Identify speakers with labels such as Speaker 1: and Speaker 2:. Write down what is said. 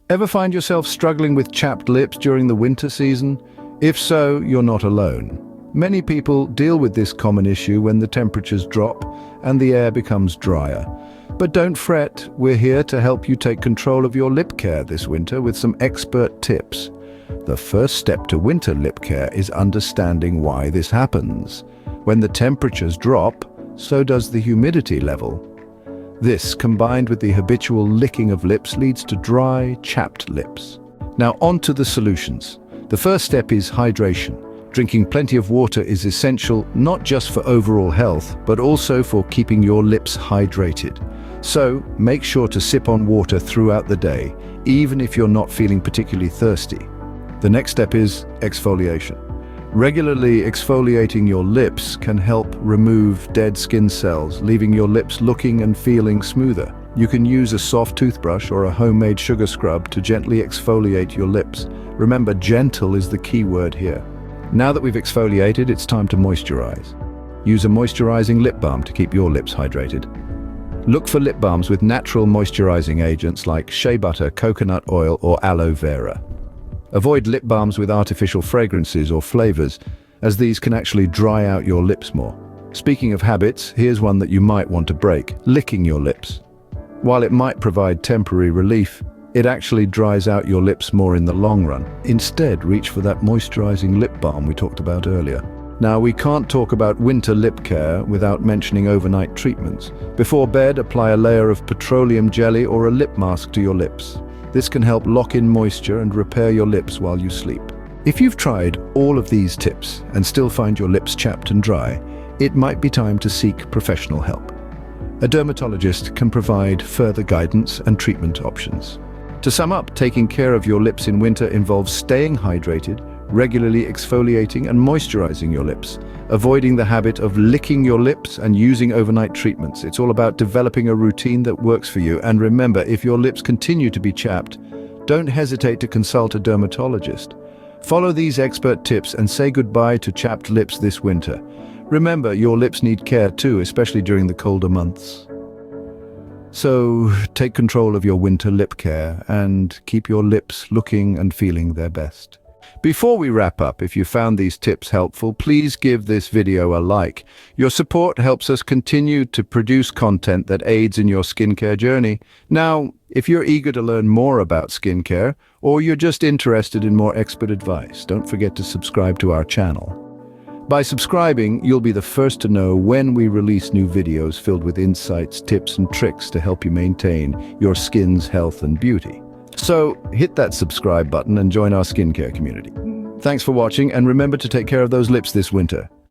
Speaker 1: Ever find yourself struggling with chapped lips during the winter season? If so, you're not alone. Many people deal with this common issue when the temperatures drop and the air becomes drier. But don't fret, we're here to help you take control of your lip care this winter with some expert tips. The first step to winter lip care is understanding why this happens. When the temperatures drop, so does the humidity level. This, combined with the habitual licking of lips, leads to dry, chapped lips. Now on to the solutions. The first step is hydration. Drinking plenty of water is essential not just for overall health, but also for keeping your lips hydrated. So, make sure to sip on water throughout the day, even if you're not feeling particularly thirsty. The next step is exfoliation. Regularly exfoliating your lips can help remove dead skin cells, leaving your lips looking and feeling smoother. You can use a soft toothbrush or a homemade sugar scrub to gently exfoliate your lips. Remember, gentle is the key word here. Now that we've exfoliated, it's time to moisturize. Use a moisturizing lip balm to keep your lips hydrated. Look for lip balms with natural moisturizing agents like shea butter, coconut oil, or aloe vera. Avoid lip balms with artificial fragrances or flavors, as these can actually dry out your lips more. Speaking of habits, here's one that you might want to break: licking your lips. While it might provide temporary relief, it actually dries out your lips more in the long run. Instead, reach for that moisturizing lip balm we talked about earlier. Now, we can't talk about winter lip care without mentioning overnight treatments. Before bed, apply a layer of petroleum jelly or a lip mask to your lips. This can help lock in moisture and repair your lips while you sleep. If you've tried all of these tips and still find your lips chapped and dry, it might be time to seek professional help. A dermatologist can provide further guidance and treatment options. To sum up, taking care of your lips in winter involves staying hydrated, regularly exfoliating and moisturizing your lips, avoiding the habit of licking your lips and using overnight treatments. It's all about developing a routine that works for you. And remember, if your lips continue to be chapped, don't hesitate to consult a dermatologist. Follow these expert tips and say goodbye to chapped lips this winter. Remember, your lips need care too, especially during the colder months. So, take control of your winter lip care and keep your lips looking and feeling their best. Before we wrap up, if you found these tips helpful, please give this video a like. Your support helps us continue to produce content that aids in your skincare journey. Now, if you're eager to learn more about skincare, or you're just interested in more expert advice, don't forget to subscribe to our channel. By subscribing, you'll be the first to know when we release new videos filled with insights, tips, and tricks to help you maintain your skin's health and beauty. So, hit that subscribe button and join our skincare community. Thanks for watching, and remember to take care of those lips this winter.